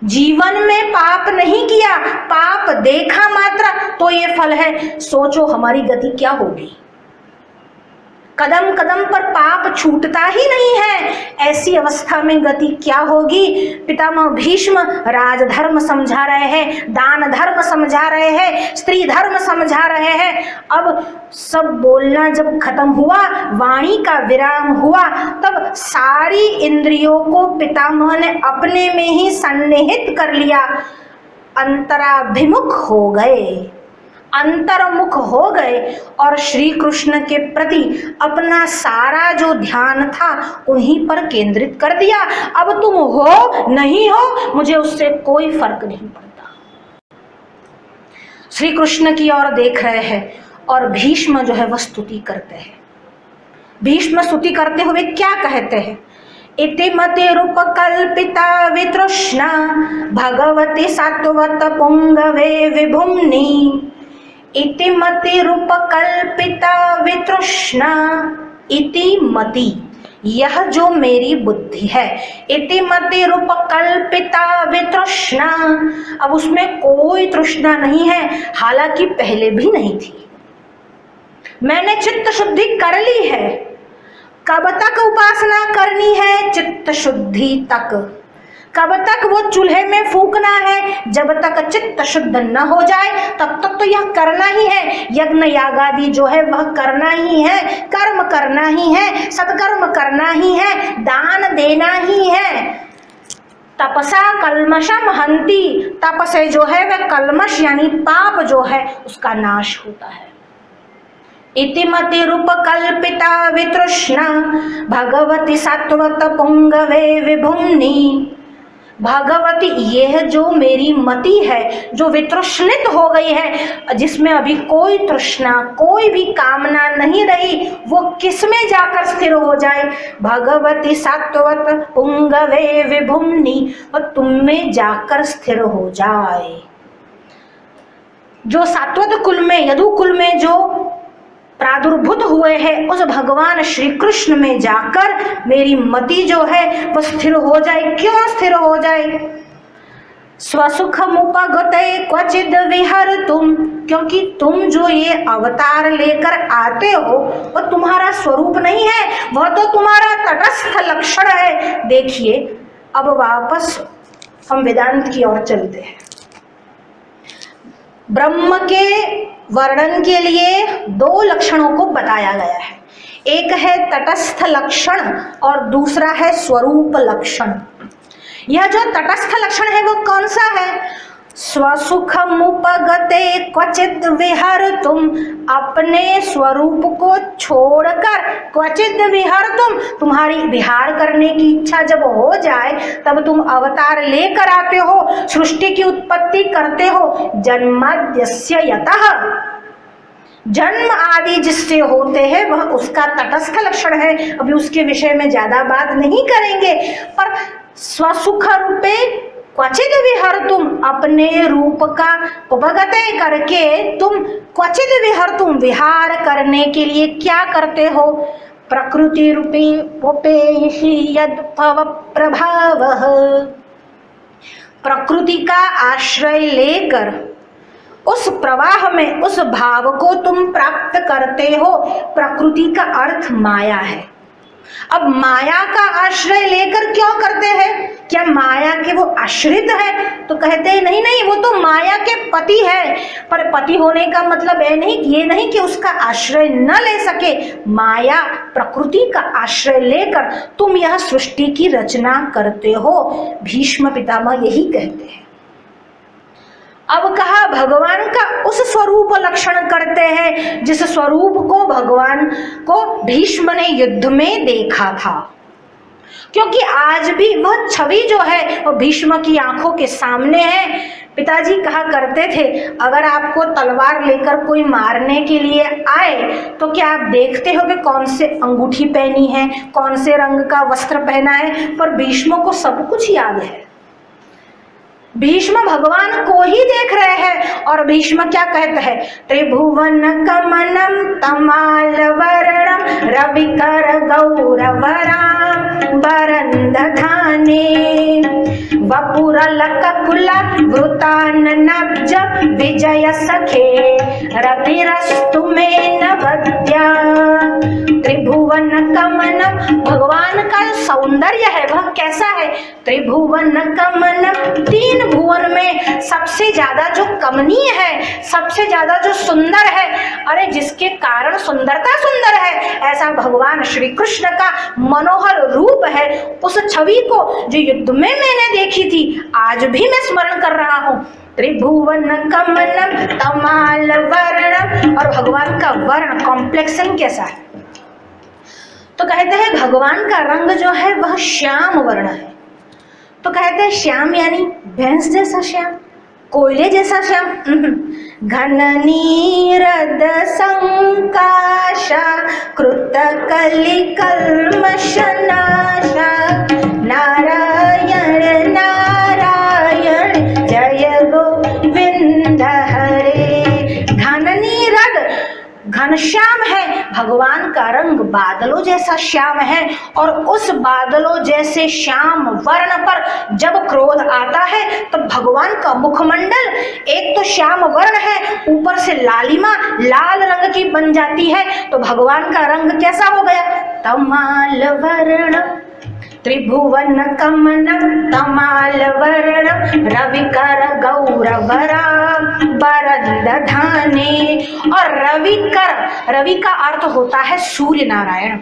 जीवन में पाप नहीं किया, पाप देखा मात्र, तो ये फल है। सोचो हमारी गति क्या होगी। कदम कदम पर पाप छूटता ही नहीं है, ऐसी अवस्था में गति क्या होगी। पितामह भीष्म राजधर्म समझा रहे हैं, दान धर्म समझा रहे हैं, स्त्री धर्म समझा रहे हैं। अब सब बोलना जब खत्म हुआ, वाणी का विराम हुआ, तब सारी इंद्रियों को पितामह ने अपने में ही सन्निहित कर लिया, अंतराभिमुख हो गए, अंतर्मुख हो गए और श्री कृष्ण के प्रति अपना सारा जो ध्यान था उन्हीं पर केंद्रित कर दिया। अब तुम हो नहीं हो, मुझे उससे कोई फर्क नहीं पड़ता। श्री कृष्ण की ओर देख रहे हैं और भीष्म जो है वह स्तुति करते हैं। भीष्म स्तुति करते हुए क्या कहते हैं, इति मतिरुपकल्पिता वितृष्णा भगवती सात्वत पुंगवे विभुम्नि। इति मतिरुपकल्पिता वितृष्णा, इति मति यह जो मेरी बुद्धि है, इति मतिरुपकल्पिता वितृष्णा, अब उसमें कोई तृष्णा नहीं है, हालांकि पहले भी नहीं थी। मैंने चित्त शुद्धि कर ली है। कब तक उपासना करनी है? चित्त शुद्धि तक। कब तक वो चूल्हे में फूकना है? जब तक चित्त शुद्ध न हो जाए तब तक तो यह करना ही है। यज्ञ यागादि जो है वह करना ही है, कर्म करना ही है, सत्कर्म करना ही है, दान देना ही है। तपसा कल्मषम हंति, तप से जो है वह कल्मष यानी पाप जो है उसका नाश होता है। इति मतिरुपकल्पिता वितृष्णा भगवती सात्वत पुंगवे विभुम्नि। भगवती, यह जो मेरी मति है जो वितृष्णित हो गई है, जिसमें अभी कोई तृष्णा कोई भी कामना नहीं रही, वो किस में जाकर स्थिर हो जाए? भगवती सात्वत पुंगवे विभुम्नि, और तुम में जाकर स्थिर हो जाए। जो सात्वत कुल में, यदु में जो प्रादुर्भूत हुए हैं, उस भगवान श्री कृष्ण में जाकर मेरी मति जो है वह स्थिर हो जाए। क्यों स्थिर हो जाए? स्वसुखमुपगते क्वचिद विहरतुम, क्योंकि तुम जो ये अवतार लेकर आते हो वो तुम्हारा स्वरूप नहीं है, वह तो तुम्हारा तटस्थ लक्षण है। देखिए अब वापस हम वेदांत की ओर चलते हैं। ब्रह्म के वर्णन के लिए दो लक्षणों को बताया गया है, एक है तटस्थ लक्षण और दूसरा है स्वरूप लक्षण। यह जो तटस्थ लक्षण है वो कौन सा है? स्वसुखमुपगते क्वचित विहरतुम, अपने स्वरूप को छोड़कर क्वचित विहरतुम, तुम्हारी विहार करने की इच्छा जब हो जाए तब तुम अवतार लेकर आते हो, सृष्टि की उत्पत्ति करते हो। जन्माद्यस्य यतः, जन्म आदि जिससे होते हैं वह उसका तटस्थ लक्षण है। अभी उसके विषय में ज्यादा बात नहीं करेंगे, पर स्वसुख रूपे क्वचित विहरतुम, अपने रूप का उपगते करके तुम क्वचित विहरतुम, विहार करने के लिए क्या करते हो? प्रकृति रूपी उपेहि यद भव प्रभावः, प्रकृति का आश्रय लेकर उस प्रवाह में उस भाव को तुम प्राप्त करते हो। प्रकृति का अर्थ माया है। अब माया का आश्रय लेकर क्यों करते हैं? क्या माया के वो आश्रित है? तो कहते हैं नहीं नहीं, वो तो माया के पति है। पर पति होने का मतलब ये नहीं कि उसका आश्रय न ले सके। माया प्रकृति का आश्रय लेकर तुम यह सृष्टि की रचना करते हो। भीष्म पितामह यही कहते हैं। अब कहा भगवान का उस स्वरूप लक्षण करते हैं जिस स्वरूप को भगवान को भीष्म ने युद्ध में देखा था, क्योंकि आज भी वह छवि जो है वो भीष्म की आंखों के सामने है। पिताजी कहा करते थे, अगर आपको तलवार लेकर कोई मारने के लिए आए तो क्या आप देखते हो कि कौन से अंगूठी पहनी है, कौन से रंग का वस्त्र पहना है? पर भीष्म को सब कुछ याद है। भीष्म भगवान को ही देख रहे हैं। और भीष्म क्या कहते हैं? त्रिभुवन कमनम तमाल वर्णम रविकर गौरवराम बरंदधाने वपुरलककुला वृतान्नब्ज विजय सखे रतिरस्तु में नवद्या। त्रिभुवन कमनम, भगवान का जो सौंदर्य है वह कैसा है? त्रिभुवन कमनम, तीन भुवन में सबसे ज्यादा जो कमनीय है, सबसे ज्यादा जो सुंदर है, अरे जिसके कारण सुंदरता सुंदर है, ऐसा भगवान श्री कृष्ण का मनोहर रूप है। उस छवि को जो युद्ध में मैंने देखी थी आज भी मैं स्मरण कर रहा हूँ। त्रिभुवन कमनम तमाल वर्णम, और भगवान का वर्ण कॉम्प्लेक्सन कैसा है? तो कहते हैं भगवान का रंग जो है वह श्याम वर्ण है। तो कहते हैं श्याम यानी भैंस जैसा श्याम, कोयले जैसा श्याम। घन नीरद संकाशा कृत कलि कल्मषनाशा नारायण नारायण जय गोविंद हरे। घन नीरद, घनश्याम है भगवान का रंग, बादलों जैसा श्याम है। और उस बादलों जैसे श्याम वर्ण पर जब क्रोध आता है तो भगवान का मुखमंडल एक तो श्याम वर्ण है, ऊपर से लालिमा लाल रंग की बन जाती है। तो भगवान का रंग कैसा हो गया? तमाल वर्ण। त्रिभुवन कमनम तमाल वर्ण रविकर गौरवराम बरंदधाने। और रविकर, रवि का अर्थ होता है सूर्य नारायण,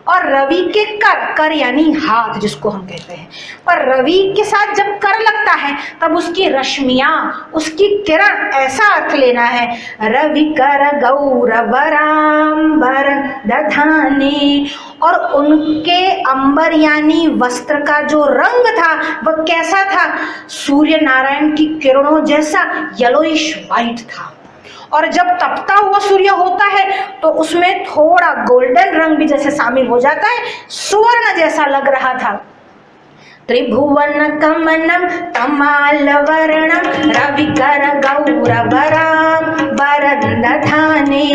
और रवि के कर यानी हाथ जिसको हम कहते हैं। पर रवि के साथ जब कर लगता है तब उसकी रश्मियां, उसकी किरण, ऐसा अर्थ लेना है। रवि कर गौरवराम्बर दधाने, और उनके अंबर यानी वस्त्र का जो रंग था वह कैसा था? सूर्य नारायण की किरणों जैसा येलोइश व्हाइट था। और जब तपता हुआ सूर्य होता है तो उसमें थोड़ा गोल्डन रंग भी जैसे शामिल हो जाता है, सुवर्ण जैसा लग रहा था। त्रिभुवन कमनम तमाल वर्णम रविकर गौरवराम बरंदधाने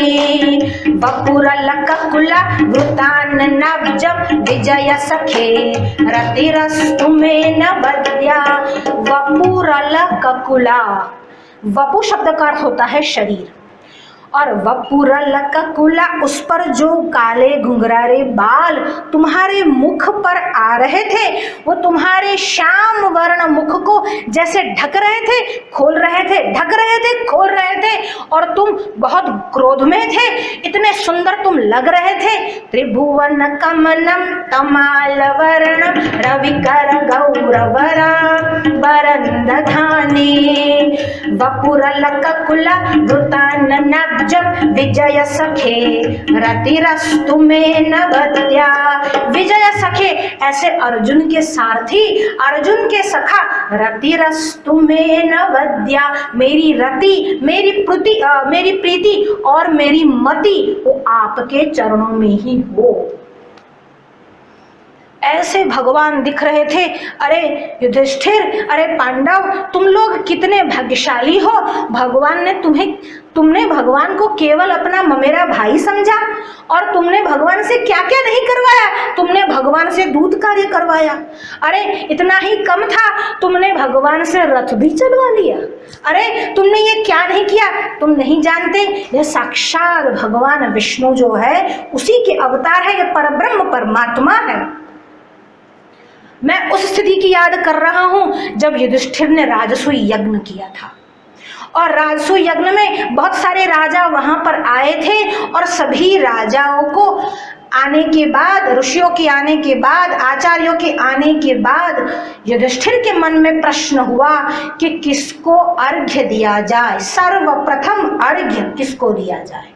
वपुरलककुला वृतान्नब्जं विजय सखे रतिरस्तु मे नवद्या। वपुरल ककुला, वपु शब्द का अर्थ होता है शरीर, और वपुरल ककुला, उस पर जो काले घुंघरारे बाल तुम्हारे मुख पर आ रहे थे, वो तुम्हारे श्याम वर्ण मुख को जैसे ढक रहे थे, खोल रहे थे, ढक रहे थे, खोल रहे थे, और तुम बहुत क्रोध में थे, इतने सुंदर तुम लग रहे थे। त्रिभुवन कमलम तमाल वर्ण रविकर गौरवरा वरंदधानी, वपुरल ककुला वृतान नब्जम विजय सखे रतिरस्तु में नवद्या। विजय सखे, ऐसे अर्जुन के सारथी, अर्जुन के सखा, रतिरस्तु में नवद्या, मेरी रति, मेरी प्रीति और मेरी मति वो आपके चरणों में ही हो। ऐसे भगवान दिख रहे थे। अरे युधिष्ठिर, अरे पांडव, तुम लोग कितने भाग्यशाली हो। भगवान ने तुमने भगवान को केवल अपना ममेरा भाई समझा, और तुमने भगवान से क्या क्या नहीं करवाया। तुमने भगवान से दूत कार्य करवाया। अरे इतना ही कम था, तुमने भगवान से रथ भी चलवा लिया। अरे तुमने ये क्या नहीं किया। तुम नहीं जानते, ये साक्षात भगवान विष्णु जो है उसी के अवतार है, ये परब्रह्म परमात्मा है। मैं उस स्थिति की याद कर रहा हूं जब युधिष्ठिर ने राजसूय यज्ञ किया था, और राजसूय यज्ञ में बहुत सारे राजा वहां पर आए थे, और सभी राजाओं को आने के बाद, ऋषियों के आने के बाद, आचार्यों के आने के बाद युधिष्ठिर के मन में प्रश्न हुआ कि किसको अर्घ्य दिया जाए, सर्वप्रथम अर्घ्य किसको दिया जाए।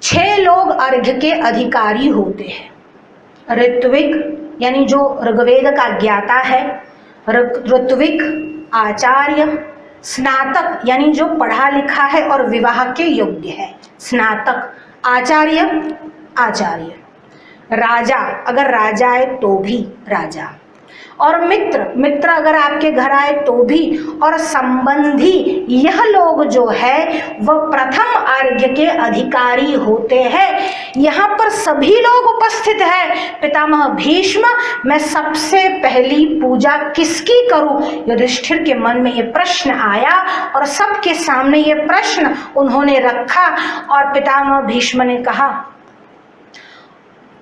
6 लोग अर्घ्य के अधिकारी होते हैं। ऋत्विक यानी जो ऋग्वेद का ज्ञाता है, ऋत्विक, आचार्य, स्नातक यानी जो पढ़ा लिखा है और विवाह के योग्य है, स्नातक, आचार्य, राजा, अगर राजा आए तो भी राजा, और मित्र अगर आपके घर आए तो भी, और संबंधी, यह लोग जो है वह प्रथम अर्घ्य के अधिकारी होते हैं। यहाँ पर सभी लोग उपस्थित हैं। पितामह भीष्म, मैं सबसे पहली पूजा किसकी करूं? युधिष्ठिर के मन में ये प्रश्न आया, और सबके सामने ये प्रश्न उन्होंने रखा, और पितामह भीष्म ने कहा,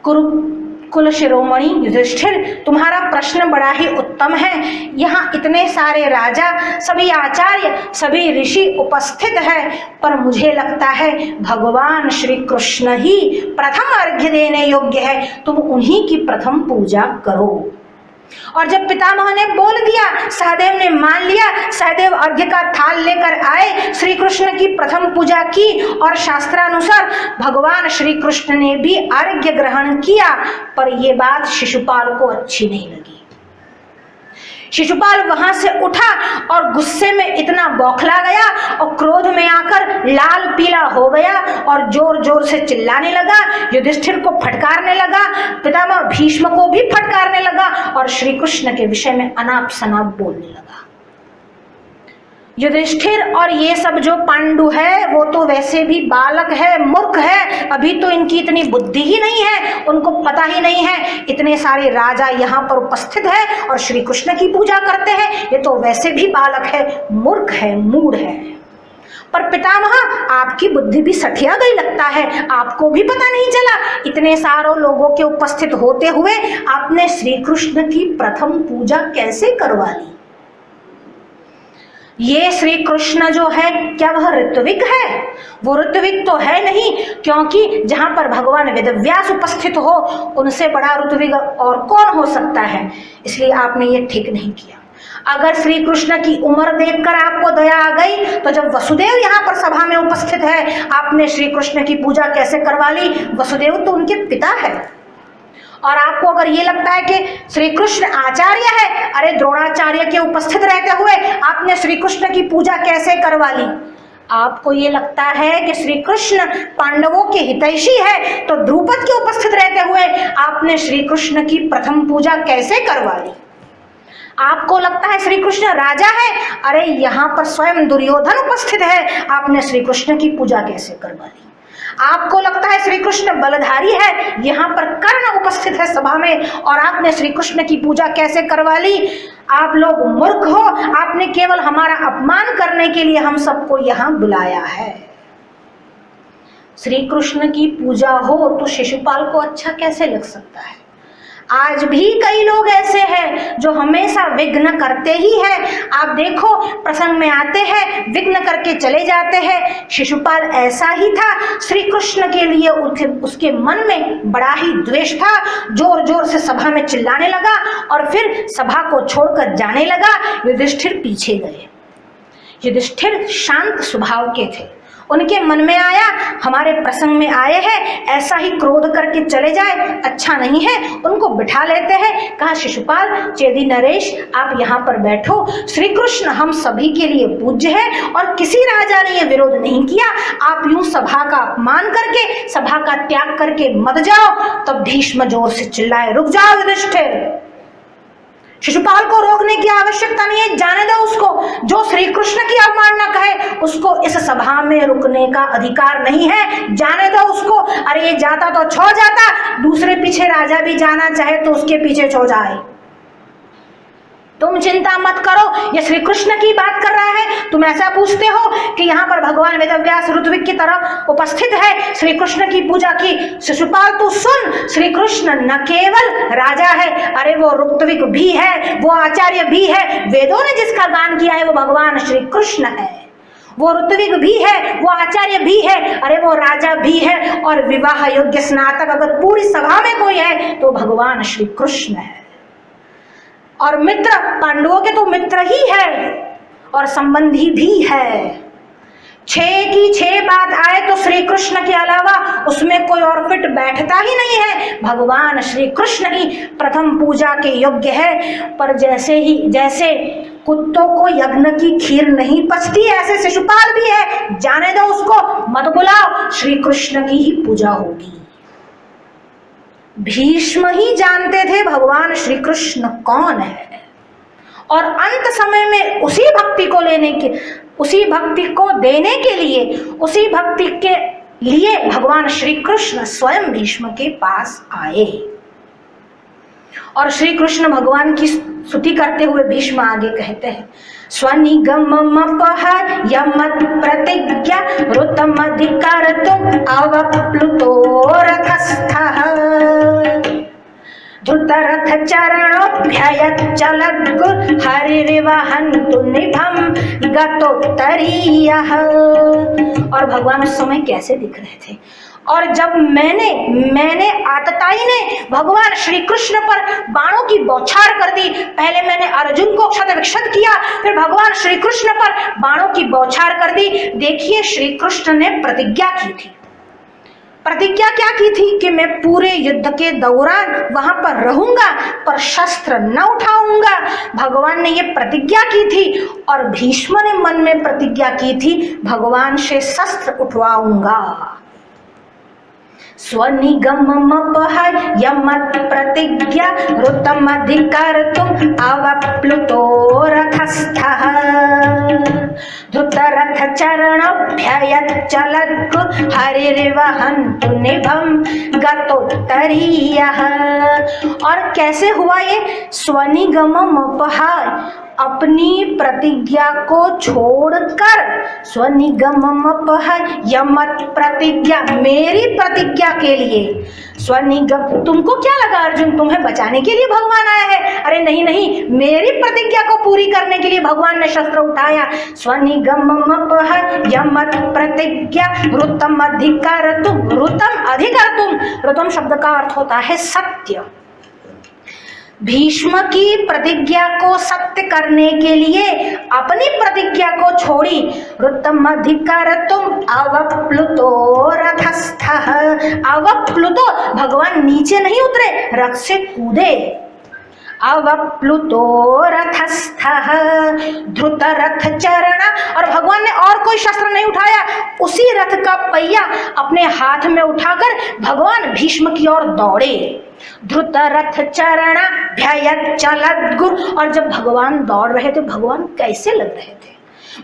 कुल शिरोमणि युधिष्ठिर, तुम्हारा प्रश्न बड़ा ही उत्तम है। यहाँ इतने सारे राजा, सभी आचार्य, सभी ऋषि उपस्थित हैं, पर मुझे लगता है भगवान श्री कृष्ण ही प्रथम अर्घ्य देने योग्य है। तुम उन्हीं की प्रथम पूजा करो। और जब पितामह ने बोल दिया, सहदेव ने मान लिया, सहदेव अर्घ्य का थाल लेकर आए, श्री कृष्ण की प्रथम पूजा की, और शास्त्रानुसार भगवान श्री कृष्ण ने भी अर्घ्य ग्रहण किया। पर यह बात शिशुपाल को अच्छी नहीं लगी। शिशुपाल वहां से उठा और गुस्से में इतना बौखला गया, और क्रोध में आकर लाल पीला हो गया, और जोर जोर से चिल्लाने लगा, युधिष्ठिर को फटकारने लगा, पितामह भीष्म को भी फटकारने लगा, और श्री कृष्ण के विषय में अनाप शनाप बोलने लगा। युधिष्ठिर और ये सब जो पांडु है वो तो वैसे भी बालक है, मूर्ख है, अभी तो इनकी इतनी बुद्धि ही नहीं है, उनको पता ही नहीं है इतने सारे राजा यहाँ पर उपस्थित है और श्री कृष्ण की पूजा करते हैं, ये तो वैसे भी बालक है, मूर्ख है, मूढ़ है। पर पितामह, आपकी बुद्धि भी सठिया गई लगता है, आपको भी पता नहीं चला, इतने सारों लोगों के उपस्थित होते हुए आपने श्री कृष्ण की प्रथम पूजा कैसे करवा ली? ये श्री कृष्ण जो है क्या वह ऋत्विक है? वो ऋत्विक तो है नहीं, क्योंकि जहां पर भगवान वेदव्यास उपस्थित हो उनसे बड़ा ऋत्विक और कौन हो सकता है। इसलिए आपने ये ठीक नहीं किया। अगर श्री कृष्ण की उम्र देखकर आपको दया आ गई तो जब वसुदेव यहाँ पर सभा में उपस्थित है, आपने श्री कृष्ण की पूजा कैसे करवा ली? वसुदेव तो उनके पिता है। और आपको अगर ये लगता है कि श्री कृष्ण आचार्य है, अरे द्रोणाचार्य के उपस्थित रहते हुए आपने श्री कृष्ण की पूजा कैसे करवा ली? आपको ये लगता है कि श्री कृष्ण पांडवों के हितैषी है, तो द्रुपद के उपस्थित रहते हुए आपने श्री कृष्ण की प्रथम पूजा कैसे करवा ली? आपको लगता है श्री कृष्ण राजा है, अरे यहाँ पर स्वयं दुर्योधन उपस्थित है, आपने श्री कृष्ण की पूजा कैसे करवा ली? आपको लगता है श्री कृष्ण बलधारी है, यहाँ पर कर्ण उपस्थित है सभा में और आपने श्री कृष्ण की पूजा कैसे करवा ली? आप लोग मूर्ख हो, आपने केवल हमारा अपमान करने के लिए हम सबको यहाँ बुलाया है। श्री कृष्ण की पूजा हो तो शिशुपाल को अच्छा कैसे लग सकता है? आज भी कई लोग ऐसे हैं जो हमेशा विघ्न करते ही हैं। आप देखो, प्रसंग में आते हैं, विघ्न करके चले जाते हैं। शिशुपाल ऐसा ही था। श्री कृष्ण के लिए उसके मन में बड़ा ही द्वेष था। जोर जोर से सभा में चिल्लाने लगा और फिर सभा को छोड़कर जाने लगा। युधिष्ठिर पीछे गए। युधिष्ठिर शांत स्वभाव के थे। उनके मन में आया, हमारे प्रसंग में आए हैं, ऐसा ही क्रोध करके चले जाए अच्छा नहीं है। उनको बिठा लेते हैं। कहा, शिशुपाल, चेदी नरेश, आप यहाँ पर बैठो। श्री कृष्ण हम सभी के लिए पूज्य है और किसी राजा ने ये विरोध नहीं किया। आप यूं सभा का अपमान करके, सभा का त्याग करके मत जाओ। तब भीष्म जोर से चिल्लाए, रुक जाओ युधिष्ठिर, शिशुपाल को रोकने की आवश्यकता नहीं है, जाने दो उसको। जो श्री कृष्ण की अवमानना कहे उसको इस सभा में रुकने का अधिकार नहीं है, जाने दो उसको। अरे ये जाता तो छो जाता, दूसरे पीछे राजा भी जाना चाहे तो उसके पीछे छो जाए। तुम चिंता मत करो, ये श्री कृष्ण की बात कर रहा है। तुम ऐसा पूछते हो कि यहाँ पर भगवान वेदव्यास ऋत्विक की तरह उपस्थित है, श्री कृष्ण की पूजा की। शिशुपाल तू सुन, श्री कृष्ण न केवल राजा है, अरे वो ऋत्विक भी है, वो आचार्य भी है। वेदों ने जिसका गान किया है वो भगवान श्री कृष्ण है। वो ऋत्विक भी है, वो आचार्य भी है, अरे वो राजा भी है। और विवाह योग्य स्नातक अगर पूरी सभा में कोई है तो भगवान श्री कृष्ण है। और मित्र, पांडवों के तो मित्र ही है और संबंधी भी है। 6 की 6 बात आए तो श्री कृष्ण के अलावा उसमें कोई और फिट बैठता ही नहीं है। भगवान श्री कृष्ण ही प्रथम पूजा के योग्य है। पर जैसे कुत्तों को यज्ञ की खीर नहीं पचती, ऐसे शिशुपाल भी है, जाने दो उसको, मत बुलाओ, श्री कृष्ण की ही पूजा होगी। भीष्म ही जानते थे भगवान श्री कृष्ण कौन है और अंत समय में उसी भक्ति को देने के लिए, उसी भक्ति के लिए भगवान श्री कृष्ण स्वयं भीष्म के पास आए। और श्री कृष्ण भगवान की स्तुति करते हुए भीष्म आगे कहते हैं, स्वनिगममपह यमत प्रतिज्ञा ऋतमधिकर्तुम् अवप्लुतो रथस्थः धृतरथचरणोऽभ्ययच्चलद्गुर् हरिर्वहन्तु निभं गतोत्तरीयः। और भगवान उस समय कैसे दिख रहे थे। और जब मैंने आतताई ने भगवान श्री कृष्ण पर बाणों की बौछार कर दी। पहले मैंने अर्जुन को क्षतविक्षत किया, फिर भगवान श्री कृष्ण पर बाणों की बौछार कर दी। देखिए, श्री कृष्ण ने प्रतिज्ञा की थी। प्रतिज्ञा क्या की थी कि मैं पूरे युद्ध के दौरान वहां पर रहूंगा पर शस्त्र न उठाऊंगा। भगवान ने ये प्रतिज्ञा की थी और भीष्म ने मन में प्रतिज्ञा की थी, भगवान से शस्त्र उठवाऊंगा। स्वनिगममपह यमत प्रतिज्ञा ऋतमधिकर्तुम् अवप्लुतो रथस्थः धृतरथचरणोऽभ्ययच्चलद्गुर् हरिर्वहन्तु निभं गतोत्तरीयः। और कैसे हुआ ये? स्वनिगममपह, अपनी प्रतिज्ञा को छोड़कर, स्वनिगममपह यमत प्रतिज्ञा, मेरी प्रतिज्ञा के लिए। स्वनिगम, तुमको क्या लगा अर्जुन तुम्हें बचाने के लिए भगवान आया है? अरे नहीं नहीं, मेरी प्रतिज्ञा को पूरी करने के लिए भगवान ने शस्त्र उठाया। स्वनिगममपह यमत प्रतिज्ञा ऋतम अधिकर्तुम्, ऋतम अधिकर्तुम्, ऋतम शब्द का अर्थ होता है सत्य। भीष्म की प्रतिज्ञा को सत्य करने के लिए अपनी प्रतिज्ञा को छोड़ी। ऋतमधिकर्तुम् अवप्लुतो रथस्थः, अवप्लुतो, भगवान नीचे नहीं उतरे, रथ से कूदे। अवप्लुतो रथस्थः धृतरथचरण, और भगवान ने और कोई शस्त्र नहीं उठाया, उसी रथ का पहिया अपने हाथ में उठाकर भगवान भीष्म की ओर दौड़े। धृतरथचरण भयच्चलद्गुर्, और जब भगवान दौड़ रहे थे, भगवान कैसे लग रहे थे?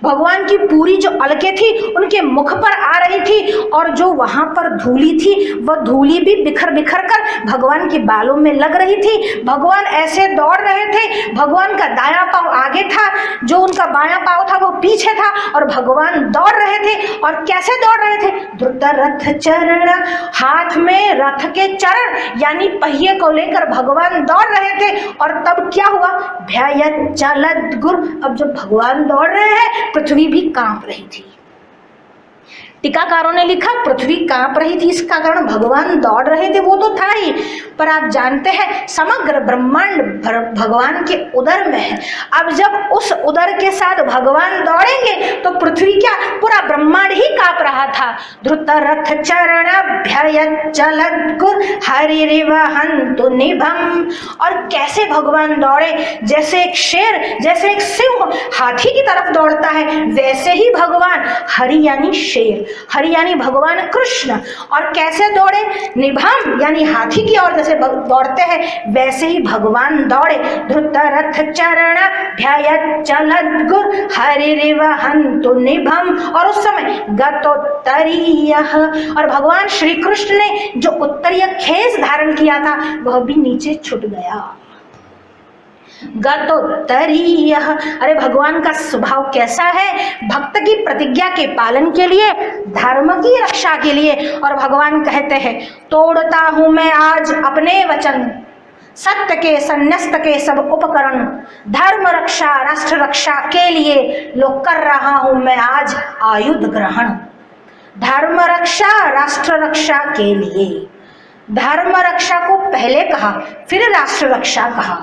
भगवान की पूरी जो अलकें थी उनके मुख पर आ रही थी, और जो वहां पर धूली थी वह धूली भी बिखर बिखर कर भगवान के बालों में लग रही थी। भगवान ऐसे दौड़ रहे थे, भगवान का दायां पांव आगे था, जो उनका बायां पांव था वो पीछे था, और भगवान दौड़ रहे थे। और कैसे दौड़ रहे थे? द्रुत रथ चरण, हाथ में रथ के चरण यानी पहिए को लेकर भगवान दौड़ रहे थे। और तब क्या हुआ? भयत चलत गुर। अब जब भगवान दौड़ रहे हैं, पृथ्वी भी कांप रही थी। टीकाकारों ने लिखा पृथ्वी कांप रही थी, इसका कारण भगवान दौड़ रहे थे वो तो था ही, पर आप जानते हैं समग्र ब्रह्मांड भगवान के उदर में है। अब जब उस उदर के साथ भगवान दौड़ेंगे तो पृथ्वी क्या, पूरा ब्रह्मांड ही कांप रहा था। धृत रथ चरण भयत चलत गुर हरिरिवहन्तु निभम। और कैसे भगवान दौड़े? जैसे एक शेर, जैसे एक सिंह हाथी की तरफ दौड़ता है, वैसे ही भगवान, हरि यानी शेर, हरि यानी भगवान कृष्ण, और कैसे दौड़े? निभम यानी हाथी की ओर जैसे दौड़ते हैं वैसे ही भगवान दौड़े। धृत रथ चरण भयत चलत गुर हरिरिवहन्तु निभम। और उस समय गतोत्तरीय, और भगवान श्री कृष्ण ने जो उत्तरीय खेस धारण किया था वह भी नीचे छूट गया। गतोत्तरीय, अरे भगवान का स्वभाव कैसा है? भक्त की प्रतिज्ञा के पालन के लिए, धर्म की रक्षा के लिए। और भगवान कहते हैं तोड़ता हूं मैं आज अपने वचन, सत्य के संन्यास्त के सब उपकरण, धर्म रक्षा राष्ट्र रक्षा के लिए लो कर रहा हूं मैं आज आयुध ग्रहण। धर्म रक्षा राष्ट्र रक्षा के लिए, धर्म रक्षा को पहले कहा, फिर राष्ट्र रक्षा कहा।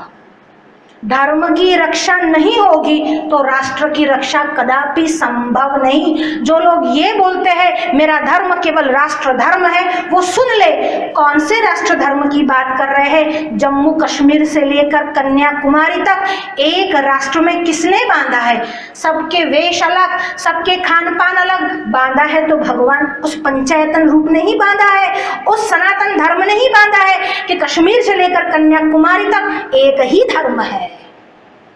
धर्म की रक्षा नहीं होगी तो राष्ट्र की रक्षा कदापि संभव नहीं। जो लोग ये बोलते हैं मेरा धर्म केवल राष्ट्र धर्म है, वो सुन ले कौन से राष्ट्र धर्म की बात कर रहे हैं। जम्मू कश्मीर से लेकर कन्याकुमारी तक एक राष्ट्र में किसने बांधा है? सबके वेश अलग, सबके खान पान अलग। बांधा है तो भगवान उस पंचायतन रूप ने ही बांधा है, उस सनातन धर्म ने ही बांधा है कि कश्मीर से लेकर कन्याकुमारी तक एक ही धर्म है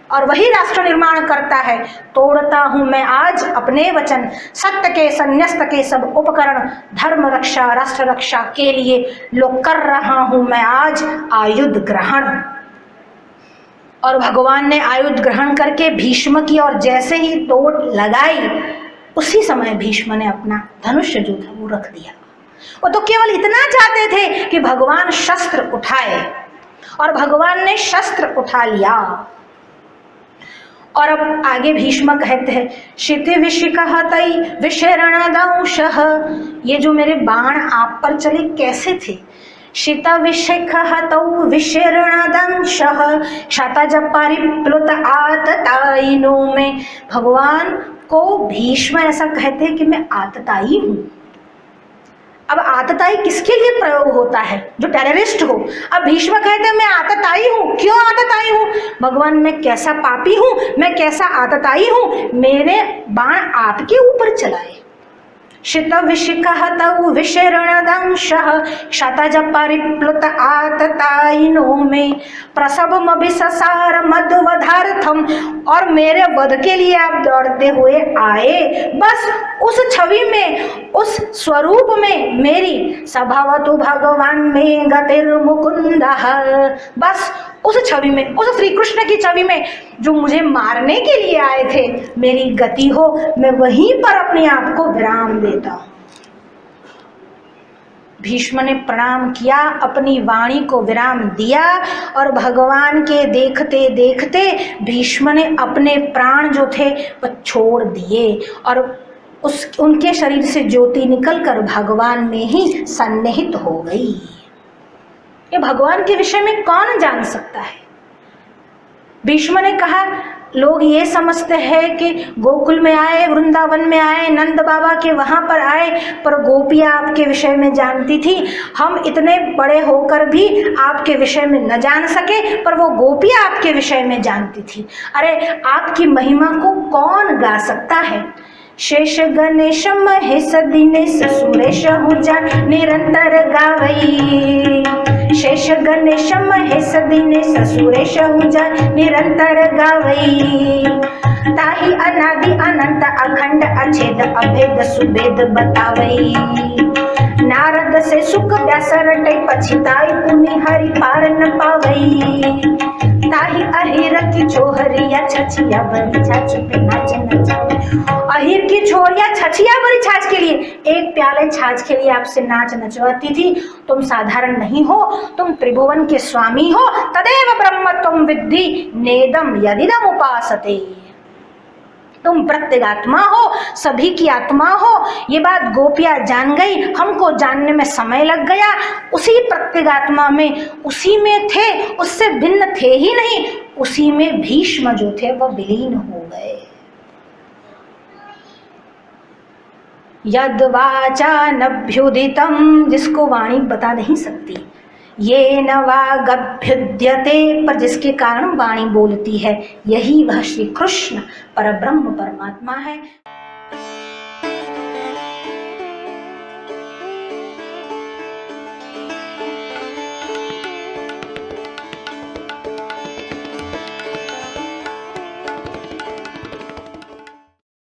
और वही राष्ट्र निर्माण करता है। तोड़ता हूं मैं आज अपने वचन, सत्य के संन्यास्त के सब उपकरण, धर्म रक्षा राष्ट्र रक्षा के लिए लो कर रहा हूं मैं आज आयुध ग्रहण। और भगवान ने आयुध ग्रहण करके भीष्म की और जैसे ही तोड़ लगाई, उसी समय भीष्म ने अपना धनुष जो था वो रख दिया। वो तो केवल इतना चाहते थे कि भगवान शस्त्र उठाए, और भगवान ने शस्त्र उठा लिया। और अब आगे भीष्म कहते हैं शिति विशिखहतै विशरणदंशः। ये जो मेरे बाण आप पर चले कैसे थे? शित विशिखहतौ विशरणदंशः क्षतजपरिप्लुत आततायिनो में। भगवान को भीष्म ऐसा कहते हैं कि मैं आततायी हूं। अब आतताई किसके लिए प्रयोग होता है? जो टेररिस्ट हो। अब भीष्म कहते हैं मैं आतताई हूं। क्यों आतताई हूं? भगवान मैं कैसा पापी हूं, मैं कैसा आतताई हूं, मेरे बाण आपके ऊपर चलाए। शित विशिखहतौ विशरणदंशः क्षतजपरिप्लुत आततायिनो में प्रसवमभिससार मद्वधार्थम। और मेरे वध के लिए आप दौड़ते हुए आए। बस उस छवि में, उस स्वरूप में मेरी सभवतु भगवान में गतिर्मुकुंदः। बस उस छवि में, उस श्री कृष्ण की छवि में जो मुझे मारने के लिए आए थे, मेरी गति हो, मैं वहीं पर अपने आप को विराम देता हूं। भीष्म ने प्रणाम किया, अपनी वाणी को विराम दिया, और भगवान के देखते देखते भीष्म ने अपने प्राण जो थे वह छोड़ दिए, और उनके शरीर से ज्योति निकलकर भगवान में ही सन्निहित हो गई। ये भगवान के विषय में कौन जान सकता है? भीष्म ने कहा लोग ये समझते हैं कि गोकुल में आए, वृंदावन में आए, नंद बाबा के वहाँ पर आए, पर गोपियाँ आपके विषय में जानती थी। हम इतने बड़े होकर भी आपके विषय में न जान सके, पर वो गोपियाँ आपके विषय में जानती थी। अरे आपकी महिमा को कौन गा सकता है? शेष गणेश महेश दिनेश सुरेश हुजा निरंतर गावई। शेष गणेश महेश दिनेश सुरेश हुजा निरंतर गावई। ताहि अनादि अनंत अखंड अछेद अभेद सुभेद बतावई। नारद से सुख व्यास रटे पछिताई पुनि हरि पार न पावई। ताहि अहिर की छोहरिया छछिया बड़ी छाछ पे नाच नचावे। अहिर की छोरिया छछिया बड़ी छाछ के लिए, एक प्याले छाछ के लिए आपसे नाच नचवाती थी। तुम साधारण नहीं हो, तुम त्रिभुवन के स्वामी हो। तदेव ब्रह्म तुम विद्धि नेदम यदिदम उपासते। तुम प्रत्यगात्मा हो, सभी की आत्मा हो। ये बात गोपियां जान गई, हमको जानने में समय लग गया। उसी प्रत्यगात्मा में, उसी में थे, उससे भिन्न थे ही नहीं। उसी में भीष्म जो थे वह विलीन हो गए। यद वाचा नभ्युदितम, जिसको वाणी बता नहीं सकती। ये न वागभ्युद्यते, पर जिसके कारण वाणी बोलती है, यही वह श्री कृष्ण परब्रह्म परमात्मा है।